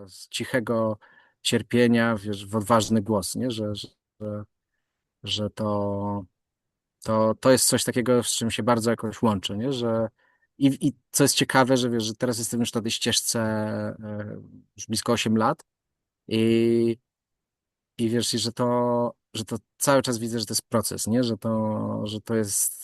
z cichego cierpienia, wiesz, w odważny głos, nie? Że to jest coś takiego, z czym się bardzo jakoś łączy, nie? I co jest ciekawe, że wiesz, że teraz jestem już na tej ścieżce już blisko 8 lat i, i wiesz, i że to cały czas widzę, że to jest proces, nie? Że to jest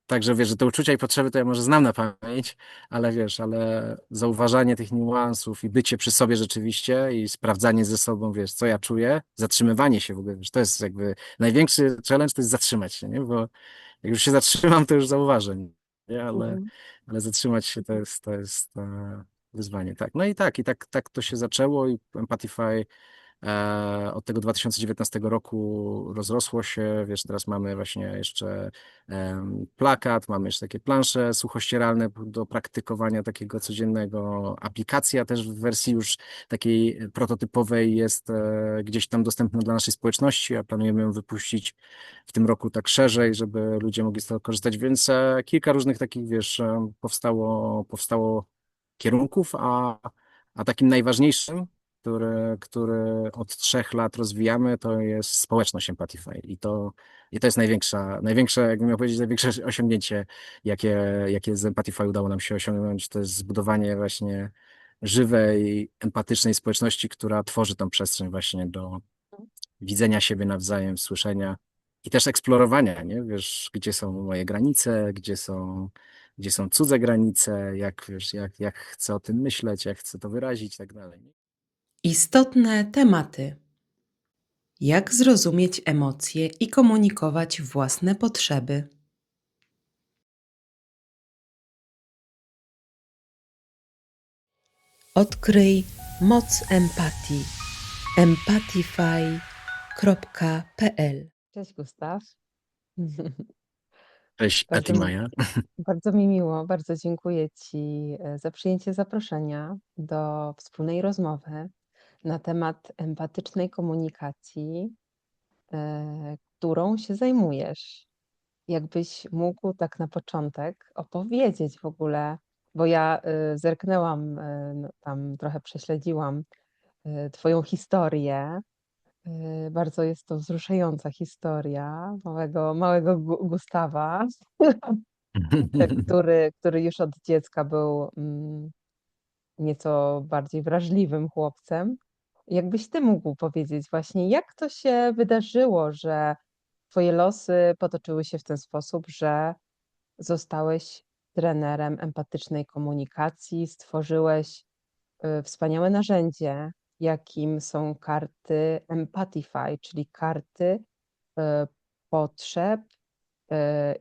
tak, że wiesz, że te uczucia i potrzeby to ja może znam na pamięć, ale wiesz, ale zauważanie tych niuansów i bycie przy sobie rzeczywiście i sprawdzanie ze sobą, wiesz, co ja czuję, zatrzymywanie się w ogóle, wiesz, to jest jakby największy challenge, to jest zatrzymać się, nie? Bo jak już się zatrzymam, to już zauważę, nie? Mhm. Ale zatrzymać się to jest wyzwanie, tak. No i tak to się zaczęło i Empathify od tego 2019 roku rozrosło się, wiesz, teraz mamy właśnie jeszcze plakat, mamy jeszcze takie plansze suchościeralne do praktykowania takiego codziennego. Aplikacja też w wersji już takiej prototypowej jest gdzieś tam dostępna dla naszej społeczności, a planujemy ją wypuścić w tym roku tak szerzej, żeby ludzie mogli z tego korzystać, więc kilka różnych takich, wiesz, powstało kierunków, a takim najważniejszym który od 3 lat rozwijamy, to jest społeczność Empathify. I to jest największe, jakbym miał powiedzieć, największe osiągnięcie, jakie z Empathify udało nam się osiągnąć. To jest zbudowanie właśnie żywej, empatycznej społeczności, która tworzy tą przestrzeń właśnie do widzenia siebie nawzajem, słyszenia i też eksplorowania, nie? Wiesz, gdzie są moje granice, gdzie są cudze granice, jak, wiesz, jak chcę o tym myśleć, jak chcę to wyrazić i tak dalej. Istotne tematy. Jak zrozumieć emocje i komunikować własne potrzeby? Odkryj moc empatii. empathify.pl. Cześć Gustaw. Cześć, Bardzo Ati mi, Maja. bardzo mi miło, bardzo dziękuję Ci za przyjęcie zaproszenia do wspólnej rozmowy na temat empatycznej komunikacji, którą się zajmujesz. Jakbyś mógł tak na początek opowiedzieć w ogóle, bo ja zerknęłam, no, tam trochę prześledziłam Twoją historię. Bardzo jest to wzruszająca historia małego Gustawa, który już od dziecka był nieco bardziej wrażliwym chłopcem. Jakbyś ty mógł powiedzieć właśnie, jak to się wydarzyło, że twoje losy potoczyły się w ten sposób, że zostałeś trenerem empatycznej komunikacji, stworzyłeś wspaniałe narzędzie, jakim są karty Empathify, czyli karty e, potrzeb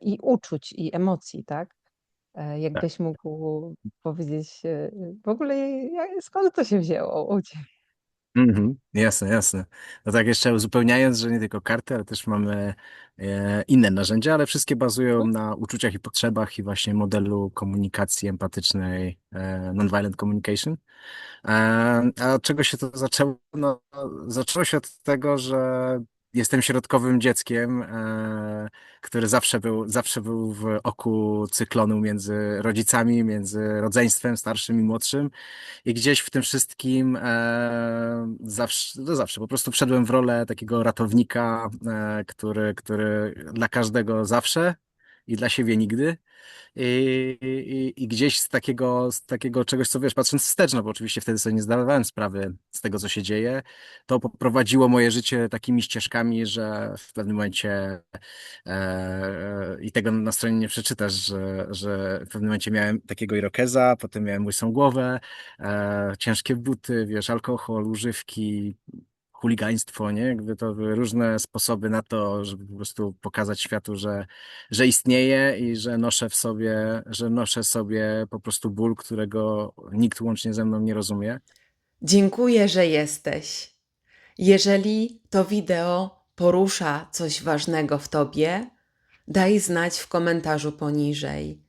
i uczuć i emocji, tak? Tak. Jakbyś mógł powiedzieć w ogóle, skąd to się wzięło u ciebie? Jasne, jasne. No tak jeszcze uzupełniając, że nie tylko karty, ale też mamy inne narzędzia, ale wszystkie bazują na uczuciach i potrzebach i właśnie modelu komunikacji empatycznej, nonviolent communication. A od czego się to zaczęło? No, zaczęło się od tego, że jestem środkowym dzieckiem, który zawsze był w oku cyklonu między rodzicami, między rodzeństwem starszym i młodszym. I gdzieś w tym wszystkim zawsze po prostu wszedłem w rolę takiego ratownika, który dla każdego zawsze i dla siebie nigdy. I gdzieś z takiego czegoś, co wiesz, patrząc wstecz, no bo oczywiście wtedy sobie nie zdawałem sprawy z tego, co się dzieje, to poprowadziło moje życie takimi ścieżkami, że w pewnym momencie i tego na stronie nie przeczytasz, że w pewnym momencie miałem takiego irokeza, potem miałem łysą głowę, ciężkie buty, wiesz, alkohol, używki, chuligaństwo, nie? Jakby to były różne sposoby na to, żeby po prostu pokazać światu, że istnieje i że noszę sobie po prostu ból, którego nikt łącznie ze mną nie rozumie. Dziękuję, że jesteś. Jeżeli to wideo porusza coś ważnego w tobie, daj znać w komentarzu poniżej.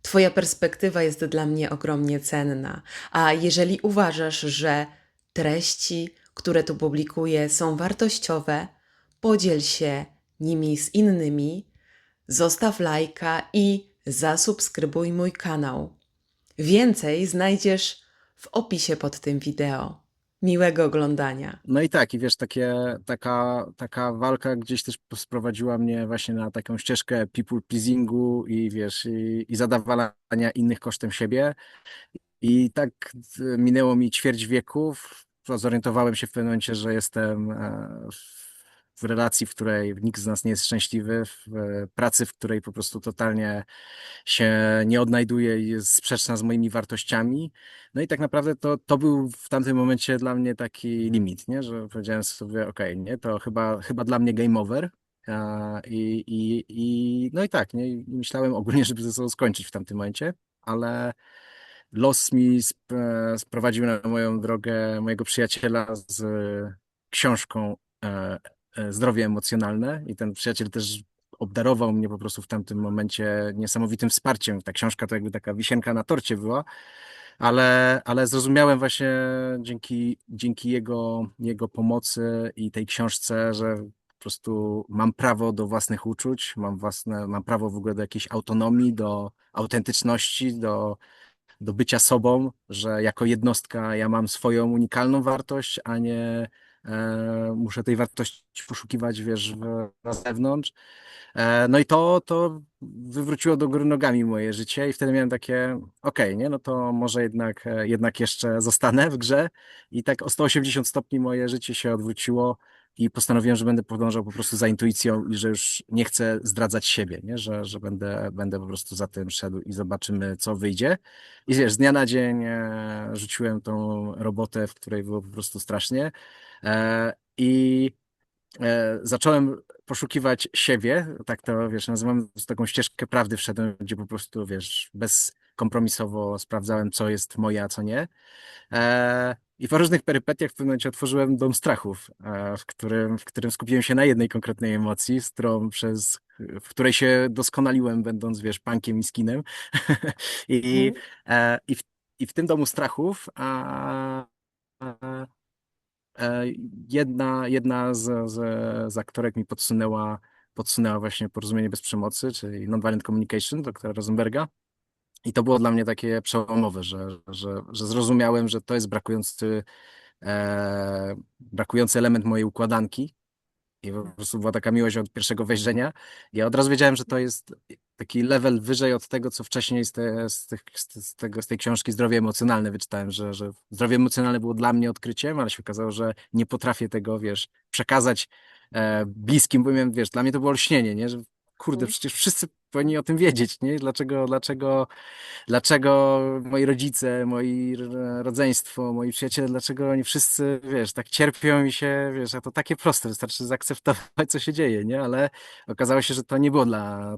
Twoja perspektywa jest dla mnie ogromnie cenna, a jeżeli uważasz, że treści, które tu publikuję, są wartościowe, podziel się nimi z innymi, zostaw lajka i zasubskrybuj mój kanał. Więcej znajdziesz w opisie pod tym wideo. Miłego oglądania. No i tak, i wiesz, taka walka gdzieś też sprowadziła mnie właśnie na taką ścieżkę people pleasingu i wiesz, i zadawalania innych kosztem siebie. I tak minęło mi ćwierć wieków. Zorientowałem się w pewnym momencie, że jestem w relacji, w której nikt z nas nie jest szczęśliwy, w pracy, w której po prostu totalnie się nie odnajduje i jest sprzeczna z moimi wartościami. No i tak naprawdę to był w tamtym momencie dla mnie taki limit, nie? Że powiedziałem sobie, okej, nie, to chyba dla mnie game over. No i tak, nie? I myślałem ogólnie, żeby ze sobą skończyć w tamtym momencie, ale los mi sprowadził na moją drogę mojego przyjaciela z książką Zdrowie emocjonalne i ten przyjaciel też obdarował mnie po prostu w tamtym momencie niesamowitym wsparciem. Ta książka to jakby taka wisienka na torcie była, ale zrozumiałem właśnie dzięki jego pomocy i tej książce, że po prostu mam prawo do własnych uczuć, mam prawo w ogóle do jakiejś autonomii, do autentyczności, do bycia sobą, że jako jednostka ja mam swoją unikalną wartość, a nie muszę tej wartości poszukiwać, wiesz, na zewnątrz. No i to wywróciło do góry nogami moje życie i wtedy miałem takie, okej, nie, no to może jednak jeszcze zostanę w grze i tak o 180 stopni moje życie się odwróciło i postanowiłem, że będę podążał po prostu za intuicją i że już nie chcę zdradzać siebie, nie, że będę po prostu za tym szedł i zobaczymy, co wyjdzie. I wiesz, z dnia na dzień rzuciłem tą robotę, w której było po prostu strasznie i zacząłem poszukiwać siebie, tak to wiesz, nazywam z taką ścieżkę prawdy wszedłem, gdzie po prostu wiesz, bezkompromisowo sprawdzałem, co jest moje, a co nie. I po różnych perypetiach w pewnym momencie otworzyłem dom strachów, w którym skupiłem się na jednej konkretnej emocji, w której się doskonaliłem, będąc, wiesz, punkiem i skinem. I, Mhm. e, i, w, I w tym domu strachów E, jedna z aktorek mi podsunęła właśnie Porozumienie bez przemocy, czyli Nonviolent Communication doktora Rosenberga. I to było dla mnie takie przełomowe, że zrozumiałem, że to jest brakujący element mojej układanki. I po prostu była taka miłość od pierwszego wejrzenia. Ja od razu wiedziałem, że to jest taki level wyżej od tego, co wcześniej z tej książki Zdrowie emocjonalne wyczytałem, że zdrowie emocjonalne było dla mnie odkryciem, ale się okazało, że nie potrafię tego, wiesz, przekazać bliskim, bo miałem, wiesz, dla mnie to było lśnienie, nie? Że kurde, przecież wszyscy powinni o tym wiedzieć, nie? Dlaczego moi rodzice, rodzeństwo, moi przyjaciele, dlaczego oni wszyscy, wiesz, tak cierpią i się, wiesz, a to takie proste, wystarczy zaakceptować, co się dzieje, nie? Ale okazało się, że to nie było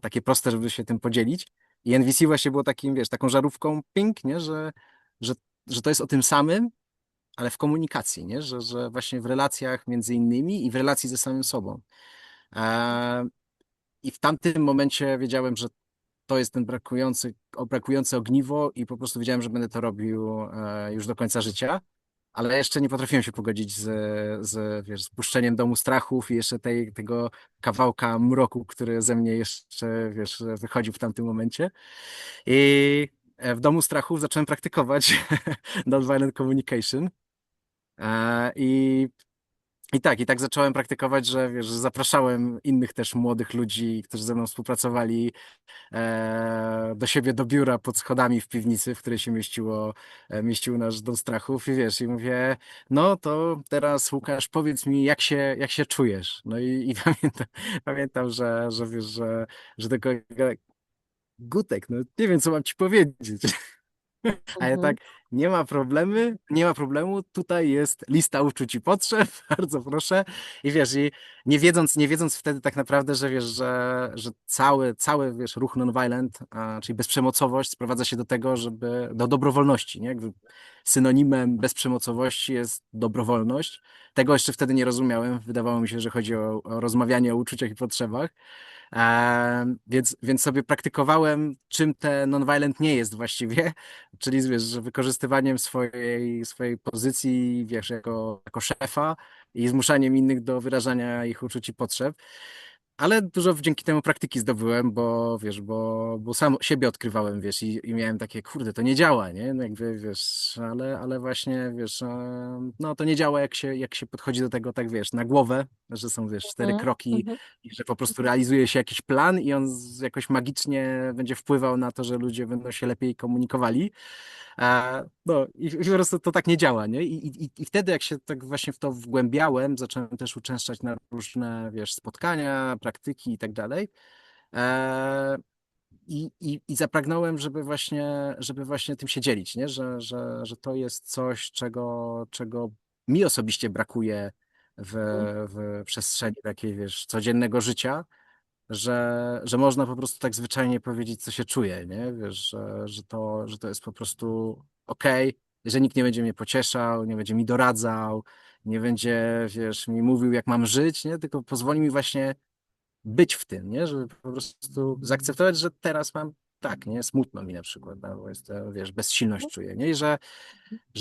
takie proste, żeby się tym podzielić. I NVC właśnie było takim, wiesz, taką żarówką ping, nie? Że, że to jest o tym samym, ale w komunikacji, nie? Że właśnie w relacjach między innymi i w relacji ze samym sobą. E, I w tamtym momencie wiedziałem, że to jest ten brakujące ogniwo i po prostu wiedziałem, że będę to robił już do końca życia, ale jeszcze nie potrafiłem się pogodzić wiesz, z puszczeniem domu strachów i jeszcze tego kawałka mroku, który ze mnie jeszcze, wiesz, wychodził w tamtym momencie. I w domu strachów zacząłem praktykować nonviolent communication. E, I i tak zacząłem praktykować, że wiesz, że zapraszałem innych też młodych ludzi, którzy ze mną współpracowali, do siebie do biura pod schodami w piwnicy, w której się mieścił nasz dom strachów i wiesz, i mówię, no to teraz Łukasz, powiedz mi, jak się czujesz? No i pamiętam, że wiesz, że tego Gutek, no nie wiem, co mam ci powiedzieć. A ja Mhm. tak, nie ma problemu, tutaj jest lista uczuć i potrzeb, bardzo proszę. I wiesz, i nie wiedząc wtedy tak naprawdę, że wiesz, że cały wiesz, ruch non-violent, czyli bezprzemocowość sprowadza się do tego, do dobrowolności, nie? Jakby synonimem bezprzemocowości jest dobrowolność. Tego jeszcze wtedy nie rozumiałem. Wydawało mi się, że chodzi o rozmawianie o uczuciach i potrzebach. Więc sobie praktykowałem, czym te non-violent nie jest właściwie, czyli wiesz, że wykorzystywaniem swojej pozycji, wiesz, jako szefa i zmuszaniem innych do wyrażania ich uczuć i potrzeb. ale dużo dzięki temu praktyki zdobyłem, bo wiesz, bo sam siebie odkrywałem, wiesz, i miałem takie, kurde, to nie działa, nie? No jakby, wiesz, ale właśnie, wiesz, no to nie działa, jak się podchodzi do tego, tak wiesz, na głowę, że są, wiesz, cztery Mhm, kroki mhm, i że po prostu realizuje się jakiś plan i on jakoś magicznie będzie wpływał na to, że ludzie będą się lepiej komunikowali. No i po prostu to tak nie działa, nie? I wtedy jak się tak właśnie w to wgłębiałem, zacząłem też uczęszczać na różne, wiesz, spotkania, praktyki i tak dalej. E, i zapragnąłem, żeby właśnie tym się dzielić, nie? Że to jest coś, czego mi osobiście brakuje w, mhm, w przestrzeni takiej, wiesz, codziennego życia, że można po prostu tak zwyczajnie powiedzieć, co się czuje, nie? Wiesz, że to jest po prostu okej, że nikt nie będzie mnie pocieszał, nie będzie mi doradzał, nie będzie, wiesz, mi mówił, jak mam żyć, nie? Tylko pozwoli mi właśnie być w tym, nie? Żeby po prostu zaakceptować, że teraz mam tak, nie? Smutno mi na przykład, no, bo jest, wiesz, bezsilność czuję, nie? I że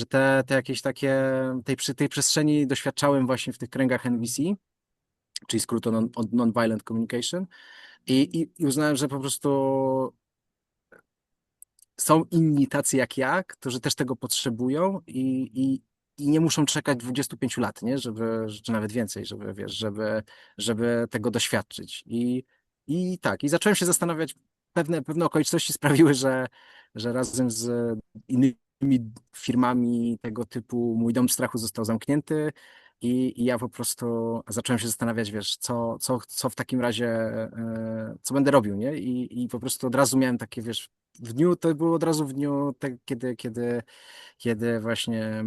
te jakieś takie, tej przestrzeni doświadczałem właśnie w tych kręgach NVC, czyli skrótu od Nonviolent Communication, i uznałem, że po prostu są inni tacy jak ja, którzy też tego potrzebują i nie muszą czekać 25 lat, nie? Czy nawet więcej, żeby, wiesz, żeby tego doświadczyć. I tak, i zacząłem się zastanawiać, pewne okoliczności sprawiły, że razem z innymi firmami tego typu mój dom strachu został zamknięty i ja po prostu zacząłem się zastanawiać, wiesz, co w takim razie, co będę robił, nie? I po prostu od razu miałem takie, wiesz, to było od razu w dniu, kiedy właśnie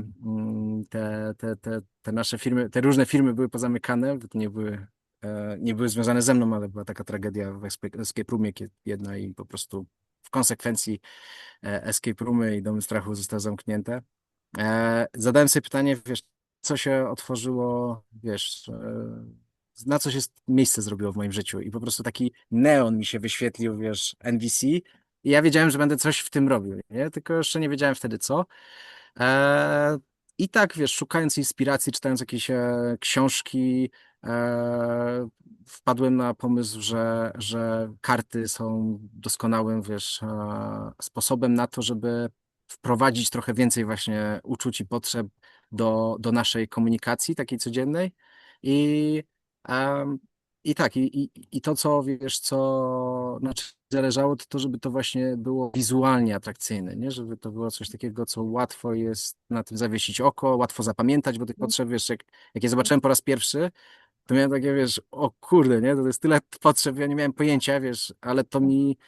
te nasze firmy, te różne firmy były pozamykane, bo to nie były związane ze mną, ale była taka tragedia w Escape Roomie jedna i po prostu w konsekwencji Escape Roomy i Domy Strachu zostały zamknięte. Zadałem sobie pytanie, wiesz, co się otworzyło, wiesz, na co się miejsce zrobiło w moim życiu i po prostu taki neon mi się wyświetlił, wiesz, NVC i ja wiedziałem, że będę coś w tym robił, nie? Tylko jeszcze nie wiedziałem wtedy co. E, I tak, wiesz, szukając inspiracji, czytając jakieś książki, wpadłem na pomysł, że karty są doskonałym, wiesz, sposobem na to, żeby wprowadzić trochę więcej właśnie uczuć i potrzeb do naszej komunikacji takiej codziennej. I, em, i tak, i to, co wiesz, na czym zależało, to żeby to właśnie było wizualnie atrakcyjne, nie? Żeby to było coś takiego, co łatwo jest na tym zawiesić oko, łatwo zapamiętać, bo tych potrzeb, wiesz, jak je zobaczyłem po raz pierwszy, to miałem takie, wiesz, o kurde, nie? To jest tyle potrzeb, ja nie miałem pojęcia, wiesz, ale to mi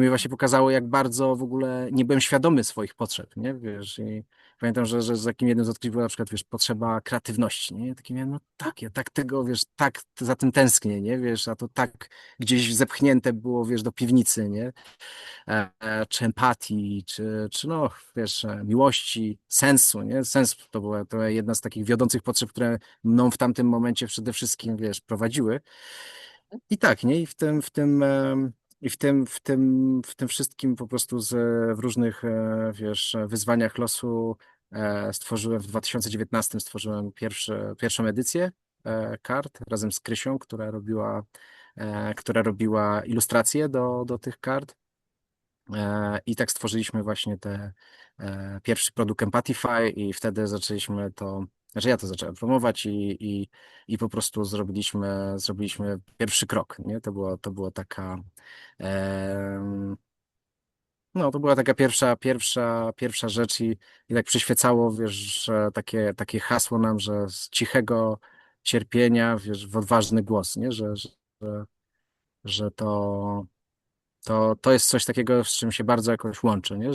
właśnie pokazało, jak bardzo w ogóle nie byłem świadomy swoich potrzeb, nie? Wiesz, i pamiętam, że z takim jednym z odkryć była na przykład, wiesz, potrzeba kreatywności, nie? Taki miałem, no tak, ja tak tego, wiesz, tak za tym tęsknię, nie? Wiesz, a to tak gdzieś zepchnięte było, wiesz, do piwnicy, nie? Czy empatii, czy no, wiesz, miłości, sensu, nie? Sens to była jedna z takich wiodących potrzeb, które mną w tamtym momencie przede wszystkim, wiesz, prowadziły. I tak, nie? I w tym wszystkim po prostu w różnych, wiesz, wyzwaniach losu stworzyłem w 2019 stworzyłem pierwszą edycję kart razem z Krysią, która robiła ilustracje do tych kart. I tak stworzyliśmy właśnie pierwszy produkt Empathify i wtedy zaczęliśmy to, znaczy ja to zacząłem promować i po prostu zrobiliśmy pierwszy krok, nie? To była taka, em, no to była taka pierwsza rzecz i tak przyświecało, wiesz, że takie hasło nam, że z cichego cierpienia, wiesz, w odważny głos, nie? Że to jest coś takiego, z czym się bardzo jakoś łączy, nie?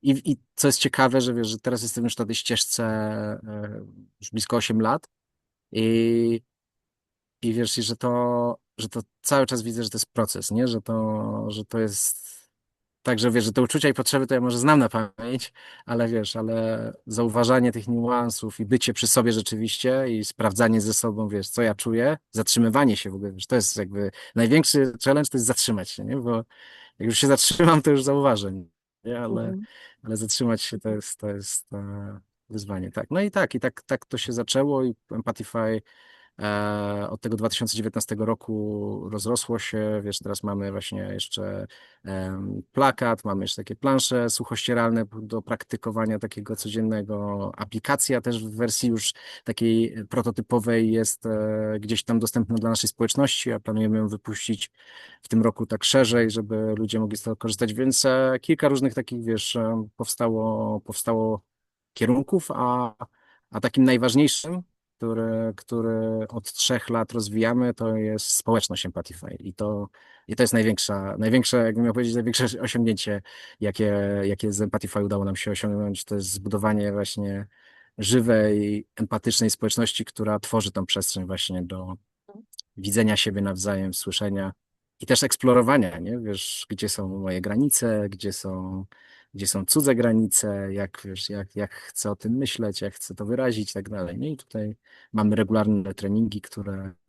I co jest ciekawe, że wiesz, że teraz jestem już na tej ścieżce już blisko 8 lat i wiesz, i że to cały czas widzę, że to jest proces, nie? Że to jest tak, że wiesz, że te uczucia i potrzeby to ja może znam na pamięć, ale wiesz, ale zauważanie tych niuansów i bycie przy sobie rzeczywiście i sprawdzanie ze sobą, wiesz, co ja czuję, zatrzymywanie się w ogóle, wiesz, to jest jakby największy challenge to jest zatrzymać się, nie? Bo jak już się zatrzymam, to już zauważę, nie? mhm. Ale zatrzymać się to jest wyzwanie, tak. No i tak to się zaczęło i Empathify od tego 2019 roku rozrosło się, wiesz, teraz mamy właśnie jeszcze plakat, mamy jeszcze takie plansze suchościeralne do praktykowania takiego codziennego. Aplikacja też w wersji już takiej prototypowej jest gdzieś tam dostępna dla naszej społeczności, a planujemy ją wypuścić w tym roku tak szerzej, żeby ludzie mogli z tego korzystać, więc kilka różnych takich, wiesz, powstało kierunków, a takim najważniejszym, który od 3 lat rozwijamy, to jest społeczność Empathify. I to jest największe, jakbym miał powiedzieć, największe osiągnięcie, jakie z Empathify udało nam się osiągnąć. To jest zbudowanie właśnie żywej, empatycznej społeczności, która tworzy tą przestrzeń właśnie do widzenia siebie nawzajem, słyszenia i też eksplorowania, nie? Wiesz, gdzie są moje granice, gdzie są cudze granice, jak, wiesz, jak chcę o tym myśleć, jak chcę to wyrazić i tak dalej. Nie? I tutaj mamy regularne treningi,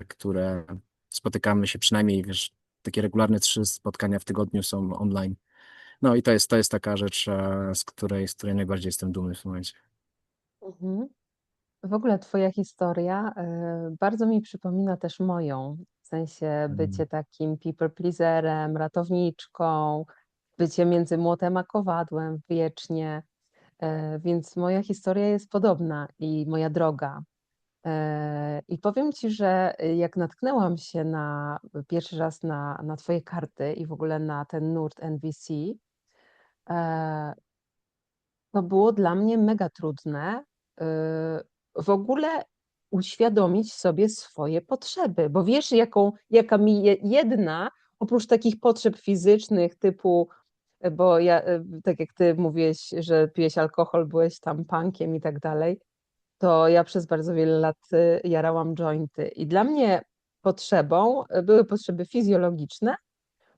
które spotykamy się przynajmniej, wiesz, takie regularne 3 spotkania w tygodniu są online. No i to jest taka rzecz, z której najbardziej jestem dumny w tym momencie. Mhm. W ogóle twoja historia bardzo mi przypomina też moją, w sensie Mm. bycie takim people pleaserem, ratowniczką, bycie między młotem a kowadłem wiecznie, więc moja historia jest podobna i moja droga. I powiem ci, że jak natknęłam się pierwszy raz na twoje karty i w ogóle na ten nurt NVC, e, to było dla mnie mega trudne, w ogóle uświadomić sobie swoje potrzeby, bo wiesz, jaka mi jedna, oprócz takich potrzeb fizycznych typu, bo ja, tak jak ty mówiłeś, że piłeś alkohol, byłeś tam punkiem i tak dalej, to ja przez bardzo wiele lat jarałam jointy i dla mnie potrzebą były potrzeby fizjologiczne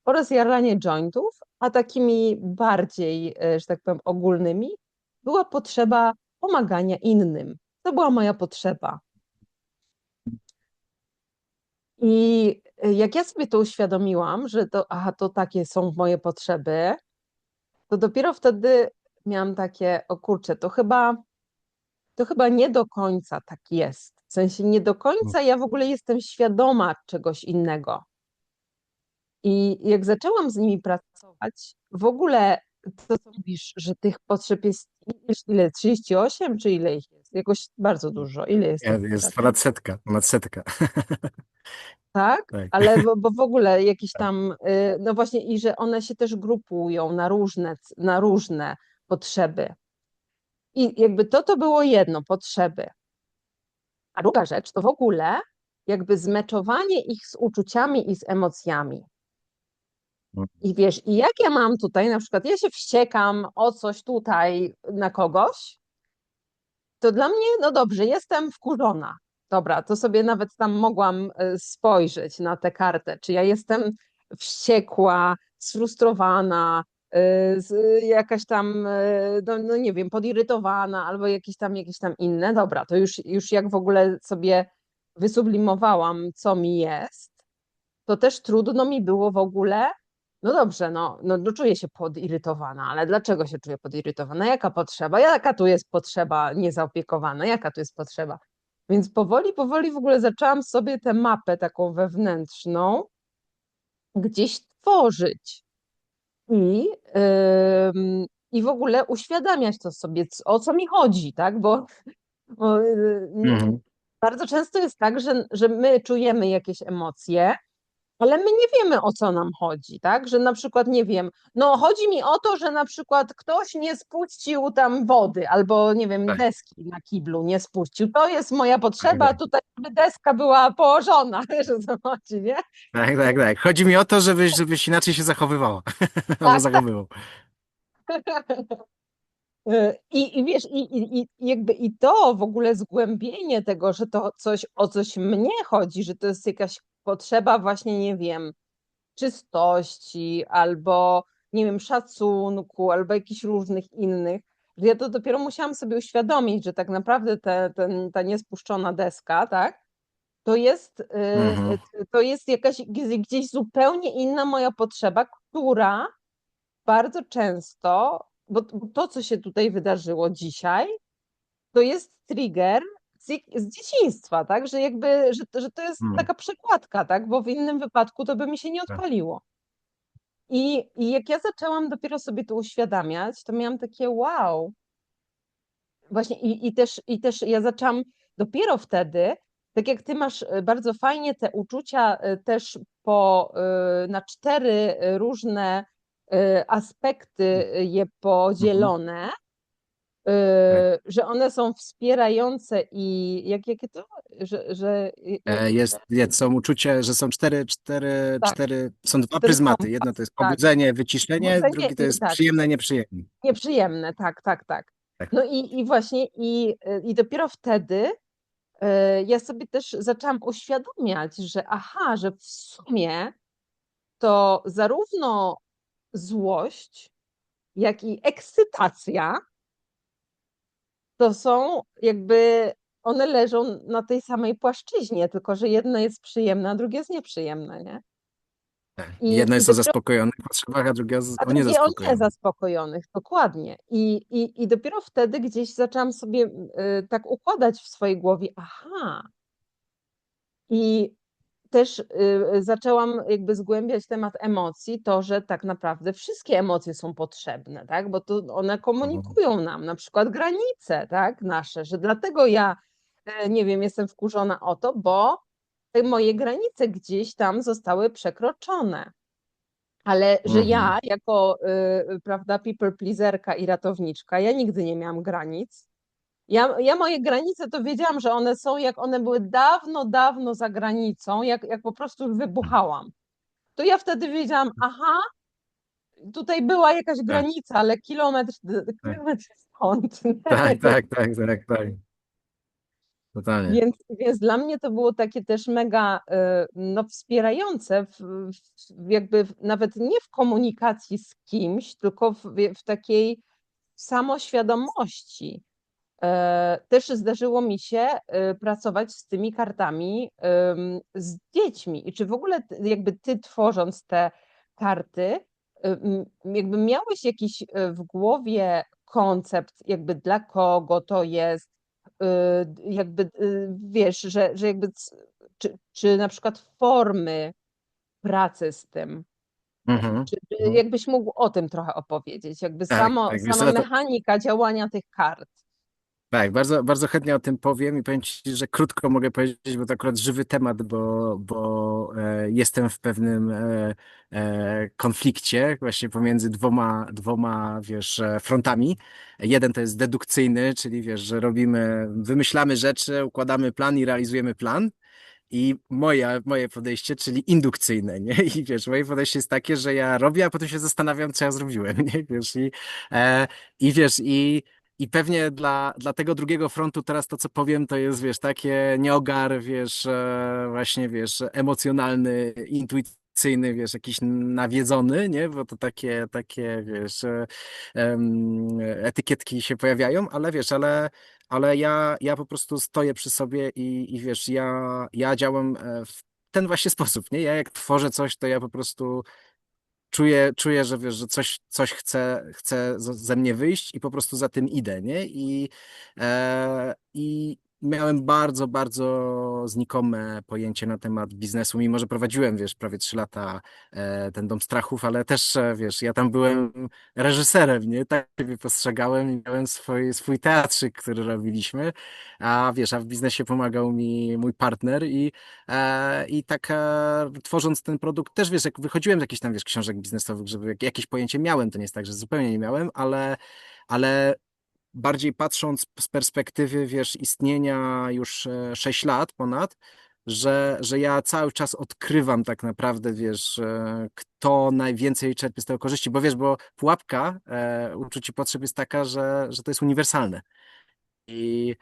oraz jaranie jointów, a takimi bardziej, że tak powiem, ogólnymi była potrzeba pomagania innym. To była moja potrzeba. I jak ja sobie to uświadomiłam, że to takie są moje potrzeby, to dopiero wtedy miałam takie, o kurczę, to chyba nie do końca tak jest. W sensie nie do końca ja w ogóle jestem świadoma czegoś innego. I jak zaczęłam z nimi pracować, w ogóle to, co mówisz, że tych potrzeb jest ile? 38 czy ile ich jest? Jakoś bardzo dużo. Ile jest tych Jest potrzeb? ponad setka. Tak? Tak. Ale bo w ogóle jakieś tam, no właśnie, i że one się też grupują na różne potrzeby. I jakby to było jedno, potrzeby. A druga rzecz to w ogóle jakby zmeczowanie ich z uczuciami i z emocjami. I wiesz, i jak ja mam tutaj, na przykład ja się wściekam o coś tutaj na kogoś, to dla mnie, no dobrze, jestem wkurzona. Dobra, to sobie nawet tam mogłam spojrzeć na tę kartę, czy ja jestem wściekła, sfrustrowana, jakaś tam, no nie wiem, podirytowana, albo jakieś tam inne. Dobra, to już jak w ogóle sobie wysublimowałam, co mi jest, to też trudno mi było w ogóle. No dobrze, no czuję się podirytowana, ale dlaczego się czuję podirytowana? Jaka potrzeba? Jaka tu jest potrzeba niezaopiekowana? Jaka tu jest potrzeba? Więc powoli, powoli w ogóle zaczęłam sobie tę mapę taką wewnętrzną gdzieś tworzyć i, i w ogóle uświadamiać to sobie, o co mi chodzi, tak? Bo Mhm. bardzo często jest tak, że my czujemy jakieś emocje, ale my nie wiemy, o co nam chodzi, tak? Że na przykład, nie wiem, no chodzi mi o to, że na przykład ktoś nie spuścił tam wody, albo nie wiem, Tak, deski na kiblu nie spuścił. To jest moja tak, potrzeba, tak. tutaj żeby deska była położona, wiesz, o co chodzi, nie? Tak, tak, tak. Chodzi mi o to, żebyś inaczej się zachowywała. Albo Tak, tak. zachowywał. I wiesz, i jakby i to w ogóle zgłębienie tego, że to o coś mnie chodzi, że to jest jakaś potrzeba właśnie, nie wiem, czystości, albo nie wiem, szacunku, albo jakichś różnych innych, że ja to dopiero musiałam sobie uświadomić, że tak naprawdę ta niespuszczona deska, tak, to jest, Mhm. to jest jakaś gdzieś zupełnie inna moja potrzeba, która bardzo często, bo to, co się tutaj wydarzyło dzisiaj, to jest trigger, z dzieciństwa, tak? Że jakby, że to jest Mm, taka przekładka, tak? Bo w innym wypadku to by mi się nie tak. odpaliło. I jak ja zaczęłam dopiero sobie to uświadamiać, to miałam takie wow. Właśnie i też ja zaczęłam dopiero wtedy, tak jak ty masz bardzo fajnie te uczucia też na 4 różne aspekty je Mhm, podzielone, tak. że one są wspierające i jakie to, jakie to Są uczucia, że są tak, są dwa 4 pryzmaty. Jedno to kompas, jest tak, pobudzenie, wyciszenie, budzenie drugi to i jest tak. przyjemne, nieprzyjemne. Nieprzyjemne, tak, tak, tak. Tak. No i właśnie, i dopiero wtedy ja sobie też zaczęłam uświadamiać, że aha, że w sumie to zarówno złość, jak i ekscytacja to są jakby, one leżą na tej samej płaszczyźnie, tylko że jedno jest przyjemne, a drugie jest nieprzyjemne, nie? Tak. I, Jedno i jest o dopiero zaspokojonych potrzebach, a drugie A o drugie o niezaspokojonych. niezaspokojonych, dokładnie. I dopiero wtedy gdzieś zaczęłam sobie tak układać w swojej głowie, aha. I też zaczęłam jakby zgłębiać temat emocji, to, że tak naprawdę wszystkie emocje są potrzebne, tak? Bo to one Mhm. komunikują nam, na przykład granice, tak? Nasze, że dlatego ja, nie wiem, jestem wkurzona o to, bo te moje granice gdzieś tam zostały przekroczone. Ale że Mhm. ja jako, prawda, people pleaserka i ratowniczka, ja nigdy nie miałam granic. Ja moje granice to wiedziałam, że one są, jak one były dawno, dawno za granicą, jak po prostu już wybuchałam. To ja wtedy wiedziałam, aha, tutaj była jakaś Tak, granica, ale tak, kilometr stąd. tak, tak, tak, tak, tak. Totalnie. Więc dla mnie to było takie też mega no, wspierające, jakby nawet nie w komunikacji z kimś, tylko w takiej samoświadomości. Też zdarzyło mi się pracować z tymi kartami z dziećmi. I czy w ogóle jakby ty tworząc te karty, jakby miałeś jakiś w głowie koncept, jakby dla kogo to jest, jakby wiesz, że jakby czy na przykład formy pracy z tym, Mhm. czy Mhm. jakbyś mógł o tym trochę opowiedzieć, jakby Tak, tak, wiesz sama co, mechanika działania tych kart. tak, bardzo, bardzo chętnie o tym powiem i powiem Ci, że krótko mogę powiedzieć, bo to akurat żywy temat, bo jestem w pewnym konflikcie właśnie pomiędzy dwoma, wiesz, frontami. Jeden to jest dedukcyjny, czyli wiesz, że wymyślamy rzeczy, układamy plan i realizujemy plan. I moje podejście, czyli indukcyjne, nie? I wiesz, moje podejście jest takie, że ja robię, a potem się zastanawiam, co ja zrobiłem, nie? Wiesz, e, wiesz, i pewnie dla tego drugiego frontu teraz to, co powiem, to jest, wiesz, takie nieogar, wiesz, właśnie, wiesz, emocjonalny, intuicyjny, wiesz, jakiś nawiedzony, nie? Bo to takie, wiesz, etykietki się pojawiają, ale wiesz, ale ja po prostu stoję przy sobie i wiesz, ja działam w ten właśnie sposób, nie? Ja jak tworzę coś, to ja po prostu czuję, że wiesz, że coś chce ze mnie wyjść i po prostu za tym idę, nie? I miałem bardzo, bardzo znikome pojęcie na temat biznesu, mimo że prowadziłem, wiesz, prawie 3 lata ten Dom Strachów, ale też, wiesz, ja tam byłem reżyserem, nie? Tak siebie postrzegałem i miałem swój teatrzyk, który robiliśmy, a wiesz, a w biznesie pomagał mi mój partner i tak tworząc ten produkt, też wiesz, jak wychodziłem z jakichś tam, wiesz, książek biznesowych, żeby jakieś pojęcie miałem, to nie jest tak, że zupełnie nie miałem, ale bardziej patrząc z perspektywy, wiesz, istnienia już 6 lat ponad, że ja cały czas odkrywam tak naprawdę, wiesz, kto najwięcej czerpie z tego korzyści, bo wiesz, bo pułapka uczuć i potrzeb jest taka, że to jest uniwersalne. I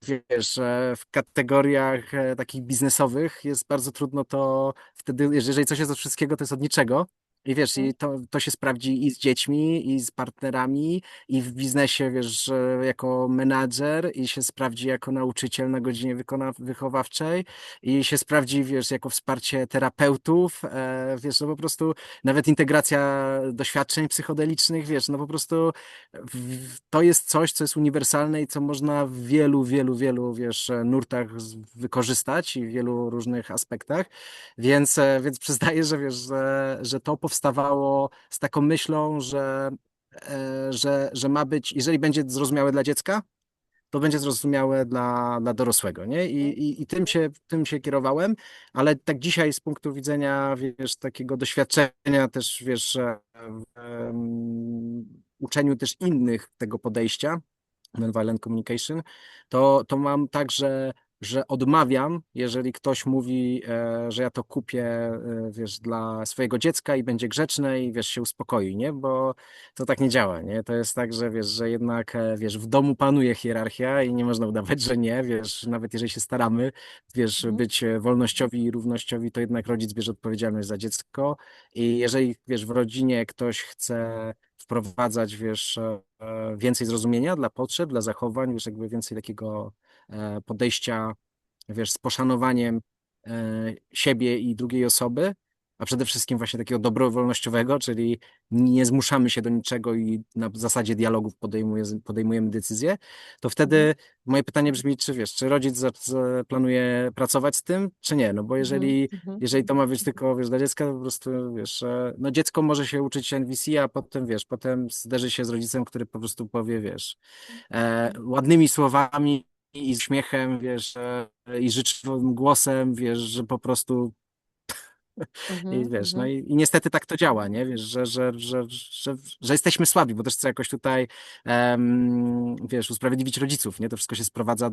wiesz, że w kategoriach takich biznesowych jest bardzo trudno to wtedy, jeżeli coś jest od wszystkiego, to jest od niczego. I wiesz, Mhm. i to się sprawdzi i z dziećmi, i z partnerami, i w biznesie, wiesz, że jako menadżer, i się sprawdzi jako nauczyciel na godzinie wychowawczej, i się sprawdzi, wiesz, jako wsparcie terapeutów, wiesz, no po prostu nawet integracja doświadczeń psychodelicznych, wiesz, no po prostu to jest coś, co jest uniwersalne i co można w wielu, wielu, wielu, wiesz, nurtach wykorzystać i w wielu różnych aspektach. Więc przyznaję, że wiesz, że to powstawało z taką myślą, że ma być, jeżeli będzie zrozumiałe dla dziecka, to będzie zrozumiałe dla dorosłego, nie? I tym się kierowałem, ale tak dzisiaj z punktu widzenia, wiesz, takiego doświadczenia też, wiesz, w uczeniu też innych tego podejścia, nonviolent communication, to mam tak, że odmawiam, jeżeli ktoś mówi, że ja to kupię, wiesz, dla swojego dziecka i będzie grzeczne i wiesz, się uspokoi, nie? Bo to tak nie działa, nie? To jest tak, że wiesz, że jednak, wiesz, w domu panuje hierarchia i nie można udawać, że nie, wiesz, nawet jeżeli się staramy, wiesz, Mhm. być wolnościowi i równościowi, to jednak rodzic bierze odpowiedzialność za dziecko i jeżeli, wiesz, w rodzinie ktoś chce wprowadzać, wiesz, więcej zrozumienia dla potrzeb, dla zachowań, już jakby więcej takiego podejścia, wiesz, z poszanowaniem siebie i drugiej osoby, a przede wszystkim właśnie takiego dobrowolnościowego, czyli nie zmuszamy się do niczego i na zasadzie dialogów podejmujemy decyzje, to Mhm. wtedy moje pytanie brzmi, czy wiesz, czy rodzic planuje pracować z tym, czy nie? No bo Mhm. jeżeli, Mhm. jeżeli to ma być tylko, wiesz, dla dziecka, to po prostu, wiesz, no dziecko może się uczyć NVC, a potem, wiesz, potem zderzy się z rodzicem, który po prostu powie, wiesz, ładnymi słowami i z śmiechem, wiesz, i życzliwym głosem, wiesz, że po prostu i Mhm. wiesz, no Mhm. i niestety tak to działa, nie? Wiesz, że jesteśmy słabi, bo też chcę jakoś tutaj, wiesz, usprawiedliwić rodziców, nie? To wszystko się sprowadza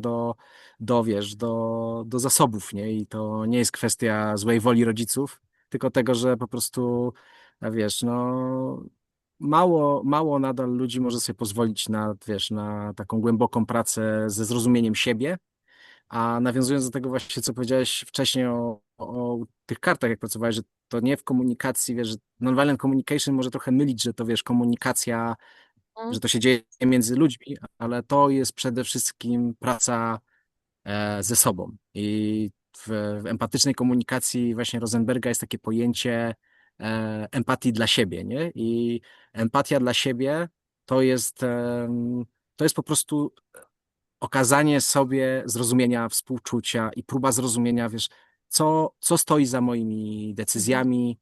wiesz, do zasobów, nie? I to nie jest kwestia złej woli rodziców, tylko tego, że po prostu, wiesz, no mało nadal ludzi może sobie pozwolić na, wiesz, na taką głęboką pracę ze zrozumieniem siebie, a nawiązując do tego właśnie, co powiedziałeś wcześniej o tych kartach, jak pracowałeś, że to nie w komunikacji, wiesz, że nonviolent communication może trochę mylić, że to, wiesz, komunikacja, Mhm. że to się dzieje między ludźmi, ale to jest przede wszystkim praca ze sobą. I w empatycznej komunikacji właśnie Rosenberga jest takie pojęcie empatii dla siebie, nie? I empatia dla siebie to jest, to jest po prostu okazanie sobie zrozumienia, współczucia i próba zrozumienia, wiesz, co stoi za moimi Mhm. decyzjami,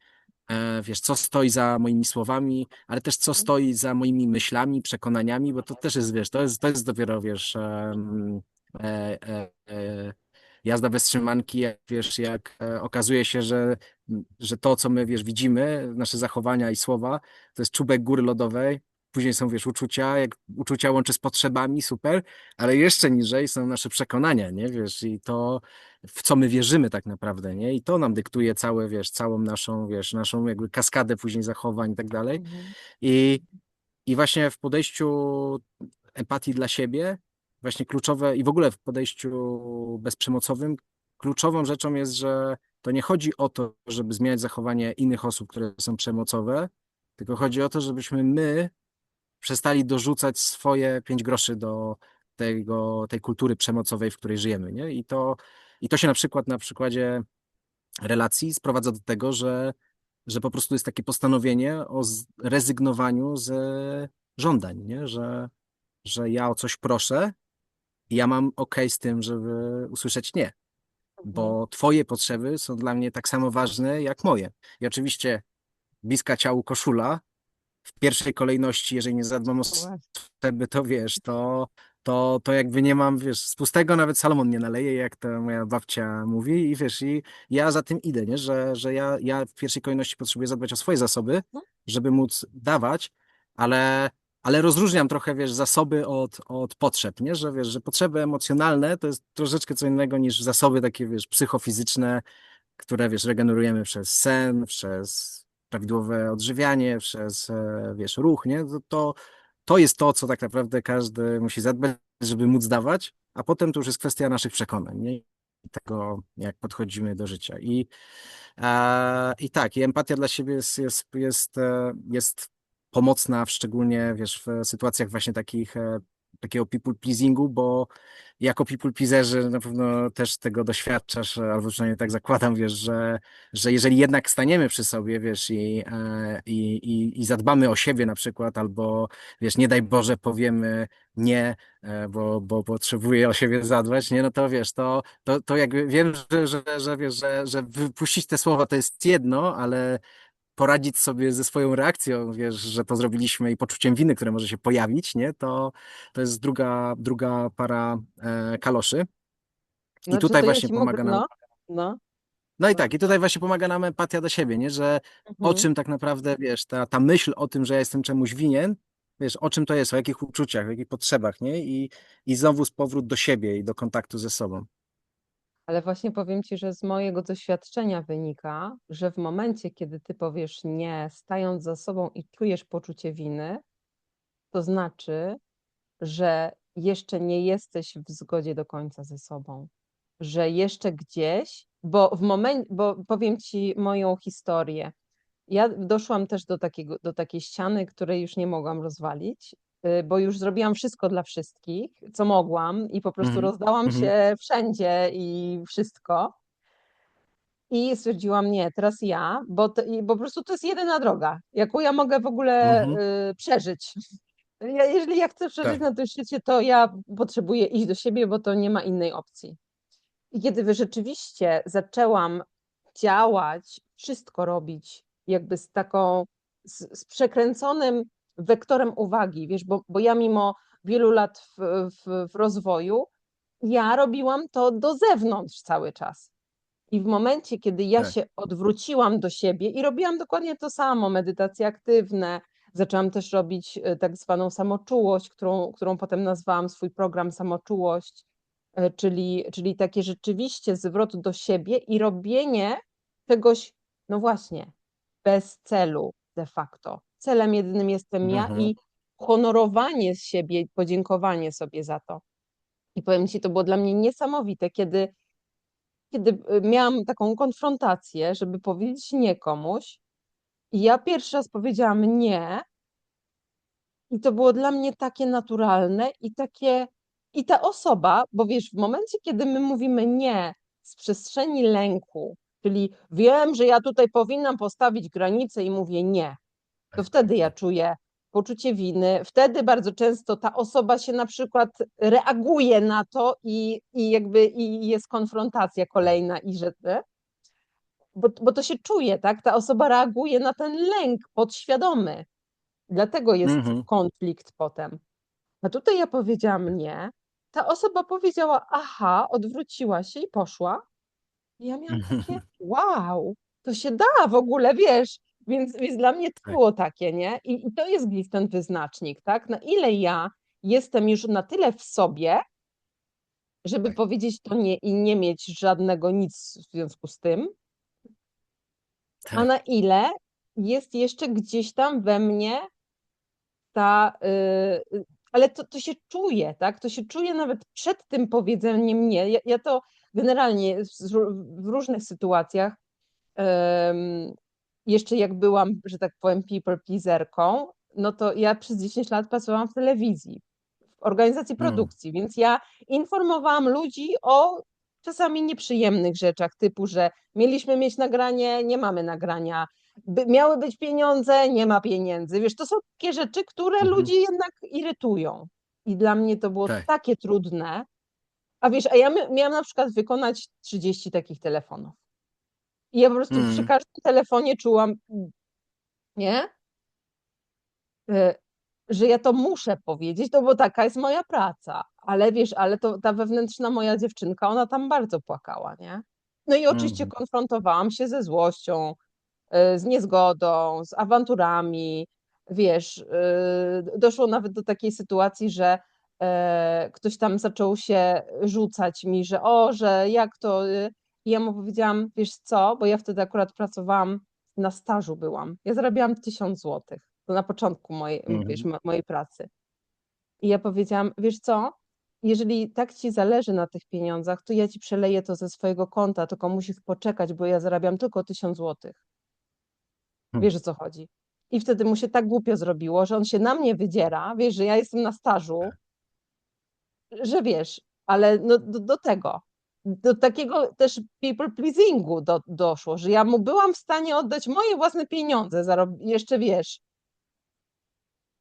wiesz, co stoi za moimi słowami, ale też co Mhm. stoi za moimi myślami, przekonaniami, bo to też jest, wiesz, to jest dopiero, wiesz, e, e, e, jazda bez trzymanki, jak, wiesz, jak okazuje się, że to, co my, wiesz, widzimy, nasze zachowania i słowa, to jest czubek góry lodowej. Później są, wiesz, uczucia, jak uczucia łączy z potrzebami, super, ale jeszcze niżej są nasze przekonania, nie, wiesz, i to, w co my wierzymy tak naprawdę, nie, i to nam dyktuje całe, wiesz, całą naszą, wiesz, naszą jakby kaskadę później zachowań i tak dalej. Mhm. I, i właśnie w podejściu empatii dla siebie, właśnie kluczowe i w ogóle w podejściu bezprzemocowym, kluczową rzeczą jest, że to nie chodzi o to, żeby zmieniać zachowanie innych osób, które są przemocowe, tylko chodzi o to, żebyśmy my przestali dorzucać swoje 5 groszy do tej kultury przemocowej, w której żyjemy, nie? I to się na przykład na przykładzie relacji sprowadza do tego, że po prostu jest takie postanowienie o rezygnowaniu ze żądań, nie? Że ja o coś proszę i ja mam okej z tym, żeby usłyszeć nie, Mhm. bo twoje potrzeby są dla mnie tak samo ważne jak moje. I oczywiście bliska ciału koszula w pierwszej kolejności, jeżeli nie zadbam o No właśnie. potrzeby, to wiesz, to jakby nie mam, wiesz, z pustego nawet Salomon nie naleje, jak to moja babcia mówi i wiesz, i ja za tym idę, nie, że ja w pierwszej kolejności potrzebuję zadbać o swoje zasoby, No. żeby móc dawać, ale, ale rozróżniam trochę, wiesz, zasoby od potrzeb, nie, że wiesz, że potrzeby emocjonalne to jest troszeczkę co innego niż zasoby takie, wiesz, psychofizyczne, które, wiesz, regenerujemy przez sen, przez prawidłowe odżywianie, przez, wiesz, ruch, nie? To jest to, co tak naprawdę każdy musi zadbać, żeby móc dawać, a potem to już jest kwestia naszych przekonań, nie? tego, jak podchodzimy do życia. I tak, i empatia dla siebie jest pomocna, szczególnie wiesz, w sytuacjach właśnie takiego people pleasingu, bo jako people pleaserzy na pewno też tego doświadczasz, albo przynajmniej tak zakładam, wiesz, że jeżeli jednak staniemy przy sobie, wiesz, i zadbamy o siebie na przykład, albo wiesz, nie daj Boże powiemy nie, bo potrzebuję o siebie zadbać, nie, no to wiesz, to jakby wiem, że wiesz, że wypuścić te słowa to jest jedno, ale poradzić sobie ze swoją reakcją, wiesz, że to zrobiliśmy i poczuciem winy, które może się pojawić, nie, to jest druga para kaloszy. I Znaczy, tutaj to ja właśnie ci mogę, pomaga nam, no, no i tak, i tutaj właśnie pomaga nam empatia do siebie, nie, że o mhm. czym tak naprawdę, wiesz, ta myśl o tym, że ja jestem czemuś winien, wiesz, o czym to jest, o jakich uczuciach, o jakich potrzebach, nie, i znowu z powrót do siebie i do kontaktu ze sobą. Ale właśnie powiem ci, że z mojego doświadczenia wynika, że w momencie, kiedy ty powiesz nie, stając za sobą i czujesz poczucie winy, to znaczy, że jeszcze nie jesteś w zgodzie do końca ze sobą, że jeszcze gdzieś, bo powiem ci moją historię. Ja doszłam też do takiej ściany, której już nie mogłam rozwalić, bo już zrobiłam wszystko dla wszystkich, co mogłam i po prostu Mhm. rozdałam Mhm. się wszędzie i wszystko. I stwierdziłam, nie, teraz ja, bo po prostu to jest jedyna droga, jaką ja mogę w ogóle Mhm. przeżyć. Jeżeli ja chcę przeżyć Tak. na tym świecie, to ja potrzebuję iść do siebie, bo to nie ma innej opcji. I kiedy rzeczywiście zaczęłam działać, wszystko robić, jakby z przekręconym wektorem uwagi, wiesz, bo ja mimo wielu lat w rozwoju, ja robiłam to do zewnątrz cały czas. I w momencie, kiedy ja Tak. się odwróciłam do siebie i robiłam dokładnie to samo, medytacje aktywne, zaczęłam też robić tak zwaną samoczułość, którą potem nazwałam swój program Samoczułość, czyli takie rzeczywiście zwrot do siebie i robienie czegoś, no właśnie, bez celu de facto. Celem jedynym jestem ja Mhm. i honorowanie siebie, podziękowanie sobie za to. I powiem ci, to było dla mnie niesamowite, kiedy miałam taką konfrontację, żeby powiedzieć nie komuś, i ja pierwszy raz powiedziałam nie, i to było dla mnie takie naturalne i takie. I ta osoba, bo wiesz, w momencie, kiedy my mówimy nie z przestrzeni lęku, czyli wiem, że ja tutaj powinnam postawić granicę i mówię nie, to Tak, tak, wtedy ja tak. czuję poczucie winy. Wtedy bardzo często ta osoba się na przykład reaguje na to i jest konfrontacja Tak. kolejna i że bo to się czuje, tak? Ta osoba reaguje na ten lęk podświadomy. Dlatego jest Mhm. konflikt potem. A tutaj ja powiedziałam nie. Ta osoba powiedziała aha, odwróciła się i poszła. I ja miałam takie wow, to się da w ogóle, wiesz? Więc dla mnie to Tak, było takie, nie? I to jest gdzieś ten wyznacznik, tak? Na ile ja jestem już na tyle w sobie, żeby tak, powiedzieć to nie i nie mieć żadnego nic w związku z tym, a tak. na ile jest jeszcze gdzieś tam we mnie ta, ale to się czuje, tak? To się czuje nawet przed tym powiedzeniem nie. Ja to generalnie w różnych sytuacjach, jeszcze jak byłam, że tak powiem, people pleaserką, no to ja przez 10 lat pracowałam w telewizji, w organizacji Mm. produkcji, więc ja informowałam ludzi o czasami nieprzyjemnych rzeczach, typu, że mieliśmy mieć nagranie, nie mamy nagrania, miały być pieniądze, nie ma pieniędzy. Wiesz, to są takie rzeczy, które Mhm. ludzi jednak irytują. I dla mnie to było Tak. takie trudne. A wiesz, a ja miałam na przykład wykonać 30 takich telefonów. I ja po prostu przy Mm. każdym telefonie czułam, nie? Y, że ja to muszę powiedzieć, no bo taka jest moja praca. Ale wiesz, ale to ta wewnętrzna moja dziewczynka, ona tam bardzo płakała, nie? No i oczywiście Mhm. konfrontowałam się ze złością, z niezgodą, z awanturami. Wiesz, doszło nawet do takiej sytuacji, że ktoś tam zaczął się rzucać mi, że o, że jak to. I ja mu powiedziałam, wiesz co, bo ja wtedy akurat pracowałam, na stażu byłam. Ja zarabiałam 1000 złotych. To na początku mojej, wiesz, Mhm. mojej pracy. I ja powiedziałam, wiesz co? jeżeli tak ci zależy na tych pieniądzach, to ja ci przeleję to ze swojego konta, tylko musisz poczekać, bo ja zarabiam tylko 1000 złotych. Hmm. Wiesz, o co chodzi. I wtedy mu się tak głupio zrobiło, że on się na mnie wydziera, wiesz, że ja jestem na stażu, że wiesz, ale no do tego, do takiego też people pleasingu doszło, że ja mu byłam w stanie oddać moje własne pieniądze, jeszcze wiesz,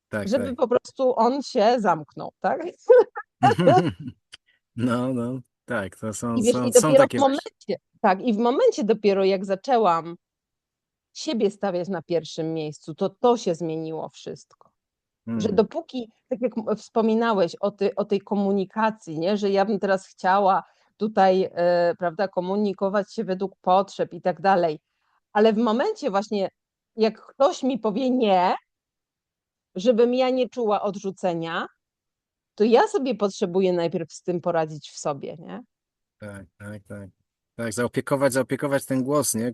Tak, żeby tak. po prostu on się zamknął, tak? No, no, tak, to I wiesz, i są dopiero w takie właśnie. momencie, tak, i w momencie dopiero jak zaczęłam siebie stawiać na pierwszym miejscu, to się zmieniło wszystko. Że Mm, dopóki, tak jak wspominałeś o tej komunikacji, nie? Że ja bym teraz chciała tutaj, prawda, komunikować się według potrzeb i tak dalej, ale w momencie właśnie, jak ktoś mi powie nie, żebym ja nie czuła odrzucenia, to ja sobie potrzebuję najpierw z tym poradzić w sobie, nie? tak, tak, tak. Tak, zaopiekować ten głos, nie?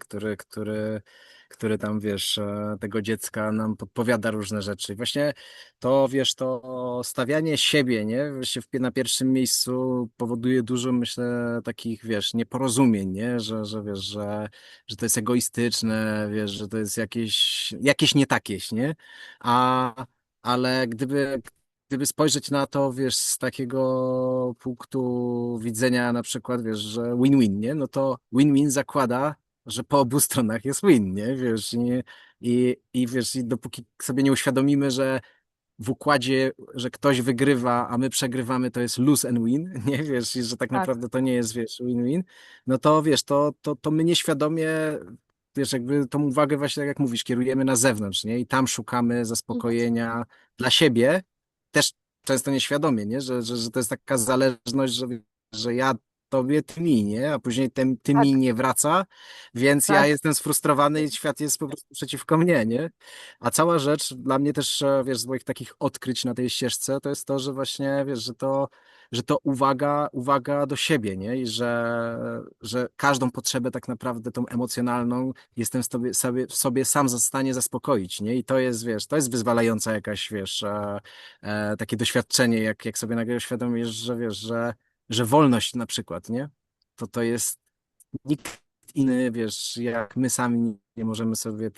Który tam, wiesz, tego dziecka nam podpowiada różne rzeczy. I właśnie to, wiesz, to stawianie siebie, nie? Właśnie na pierwszym miejscu powoduje dużo, myślę, takich, wiesz, nieporozumień, nie? Wiesz, że to jest egoistyczne, wiesz, że to jest jakieś nie takieś, nie? A, ale gdyby spojrzeć na to, wiesz, z takiego punktu widzenia na przykład, wiesz, że win-win, nie? No to win-win zakłada, że po obu stronach jest win, nie? Wiesz, i wiesz, i dopóki sobie nie uświadomimy, że w układzie, że ktoś wygrywa, a my przegrywamy, to jest lose and win, nie? Wiesz, i że tak Tak. naprawdę to nie jest, wiesz, win-win, no to wiesz, to my nieświadomie, wiesz, jakby tą uwagę właśnie, tak jak mówisz, kierujemy na zewnątrz, nie? I tam szukamy Mhm. zaspokojenia dla siebie, też często nieświadomie, nie? Że to jest taka zależność, że ja tobie, ty mi, nie? A później ty mi Tak, nie wraca, więc ja tak. jestem sfrustrowany i świat jest po prostu przeciwko mnie, nie? A cała rzecz dla mnie też, wiesz, z moich takich odkryć na tej ścieżce, to jest to, że właśnie, wiesz, że to uwaga do siebie, nie? I że każdą potrzebę tak naprawdę tą emocjonalną jestem w sobie sam w stanie zaspokoić, nie? I to jest, wiesz, to jest wyzwalająca jakaś, wiesz, takie doświadczenie, jak sobie nagle uświadomisz, że wiesz, że wolność na przykład, nie? To jest nikt inny, wiesz, jak my sami nie możemy sobie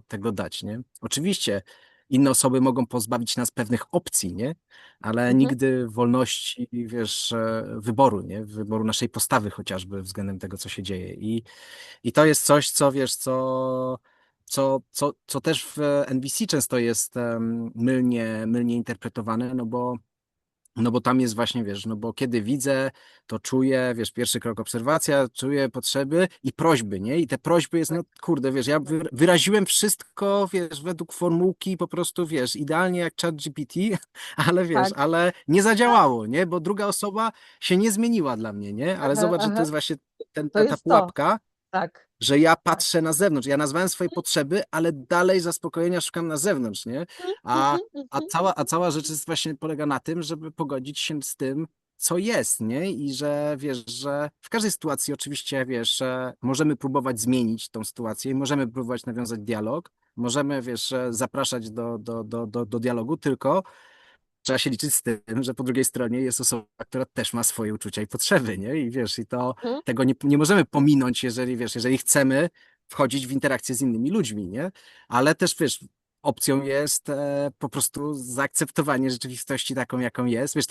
tego dać, nie? Oczywiście inne osoby mogą pozbawić nas pewnych opcji, nie? Ale Mhm. nigdy wolności, wiesz, wyboru, nie? Wyboru naszej postawy chociażby względem tego, co się dzieje. I to jest coś, co wiesz, co też w NVC często jest mylnie interpretowane, no bo tam jest właśnie, wiesz, no bo kiedy widzę, to czuję, wiesz, pierwszy krok obserwacja, czuję potrzeby i prośby, nie? I te prośby jest, Tak, no kurde, wiesz, ja wyraziłem wszystko, wiesz, według formułki, po prostu, wiesz, idealnie jak ChatGPT, ale wiesz, tak. ale nie zadziałało, nie? Bo druga osoba się nie zmieniła dla mnie, nie? Ale Aha, zobacz, że to aha. jest właśnie To ta jest to. pułapka, Tak, że ja tak. patrzę na zewnątrz. Ja nazwałem swoje potrzeby, ale dalej zaspokojenia szukam na zewnątrz, nie? Mhm, A, mhm, a mhm. cała rzecz jest właśnie polega na tym, żeby pogodzić się z tym, co jest, nie? I że wiesz, że w każdej sytuacji oczywiście, wiesz, możemy próbować zmienić tą sytuację i możemy próbować nawiązać dialog, możemy, wiesz, zapraszać do dialogu, tylko trzeba się liczyć z tym, że po drugiej stronie jest osoba, która też ma swoje uczucia i potrzeby, nie? I wiesz, Mhm, tego nie możemy pominąć, jeżeli wiesz, jeżeli chcemy wchodzić w interakcję z innymi ludźmi, nie? Ale też, wiesz, opcją jest po prostu zaakceptowanie rzeczywistości taką, jaką jest. Wiesz,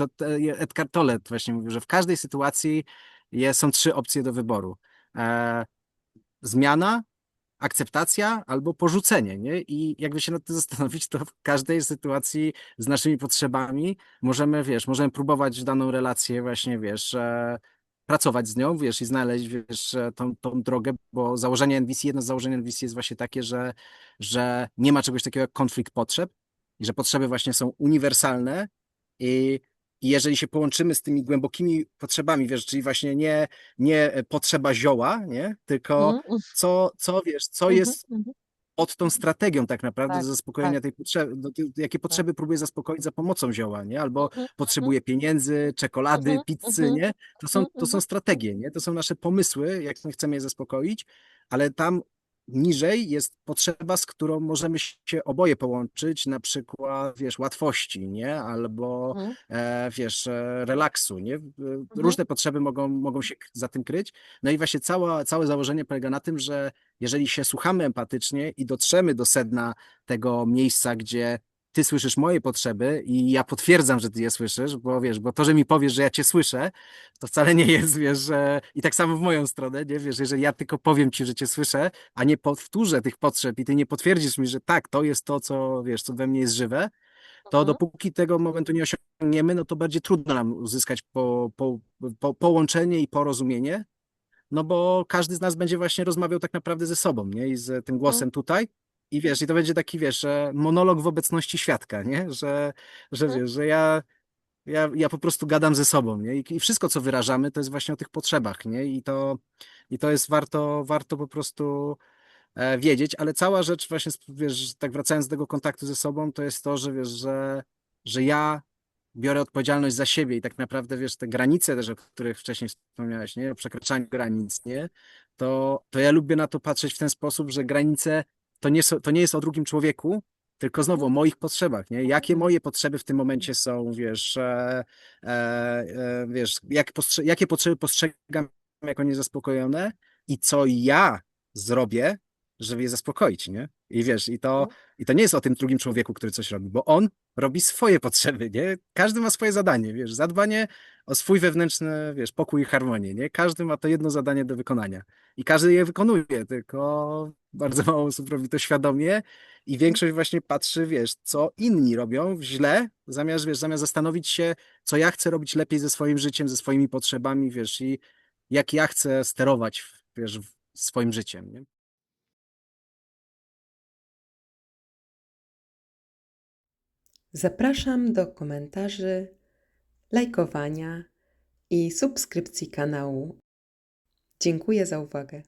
Edgar Tolle właśnie mówił, że w każdej sytuacji są trzy opcje do wyboru. E, zmiana, akceptacja albo porzucenie, nie? I jakby się nad tym zastanowić, to w każdej sytuacji z naszymi potrzebami możemy, wiesz, możemy próbować daną relację właśnie, wiesz, pracować z nią, wiesz, i znaleźć, wiesz, tą drogę, bo jedno z założeń NVC jest właśnie takie, że nie ma czegoś takiego jak konflikt potrzeb i że potrzeby właśnie są uniwersalne i i jeżeli się połączymy z tymi głębokimi potrzebami, wiesz, czyli właśnie nie potrzeba zioła, nie? Tylko mhm, wiesz, co mhm, jest mhm. pod tą strategią tak naprawdę do Tak, tak. zaspokojenia tej potrzeby, jakie Tak. potrzeby próbuję zaspokoić za pomocą zioła, nie? Albo Mhm, mhm, potrzebuję pieniędzy, czekolady, mhm, pizzy, mhm, nie? mhm, To są mhm. strategie, nie? To są nasze pomysły, jak my chcemy je zaspokoić, ale tam niżej jest potrzeba, z którą możemy się oboje połączyć, na przykład, wiesz, łatwości, nie? Albo, Mhm. wiesz, relaksu, nie? Mhm. Różne potrzeby mogą się za tym kryć. No i właśnie całe założenie polega na tym, że jeżeli się słuchamy empatycznie i dotrzemy do sedna tego miejsca, gdzie ty słyszysz moje potrzeby i ja potwierdzam, że ty je słyszysz, bo wiesz, bo to, że mi powiesz, że ja cię słyszę, to wcale nie jest, wiesz, że... I tak samo w moją stronę, nie? Wiesz, jeżeli ja tylko powiem ci, że cię słyszę, a nie powtórzę tych potrzeb i ty nie potwierdzisz mi, że tak, to jest to, co, wiesz, co we mnie jest żywe, to Mhm. dopóki tego momentu nie osiągniemy, no to będzie trudno nam uzyskać połączenie i porozumienie, no bo każdy z nas będzie właśnie rozmawiał tak naprawdę ze sobą, nie? I z tym Mhm. głosem tutaj. I wiesz, i to będzie taki, wiesz, monolog w obecności świadka, nie? Że Mhm. wiesz, że ja po prostu gadam ze sobą, nie? I wszystko, co wyrażamy, to jest właśnie o tych potrzebach, nie? I to jest warto po prostu wiedzieć, ale cała rzecz właśnie, wiesz, tak wracając do tego kontaktu ze sobą, to jest to, że wiesz, że ja biorę odpowiedzialność za siebie i tak naprawdę, wiesz, te granice też, o których wcześniej wspomniałeś, nie? O przekraczaniu granic, nie? To ja lubię na to patrzeć w ten sposób, że granice to nie jest o drugim człowieku, tylko znowu o moich potrzebach, nie? Jakie moje potrzeby w tym momencie są, wiesz, wiesz, jakie potrzeby postrzegam jako niezaspokojone i co ja zrobię, żeby je zaspokoić, nie? I wiesz, i to nie jest o tym drugim człowieku, który coś robi, bo on robi swoje potrzeby, nie? Każdy ma swoje zadanie, wiesz, zadbanie o swój wewnętrzny, wiesz, pokój i harmonię, nie? Każdy ma to jedno zadanie do wykonania i każdy je wykonuje, tylko bardzo mało osób robi to świadomie i większość właśnie patrzy, wiesz, co inni robią źle, zamiast zastanowić się, co ja chcę robić lepiej ze swoim życiem, ze swoimi potrzebami, wiesz, i jak ja chcę sterować, wiesz, swoim życiem, nie? Zapraszam do komentarzy, lajkowania i subskrypcji kanału. Dziękuję za uwagę.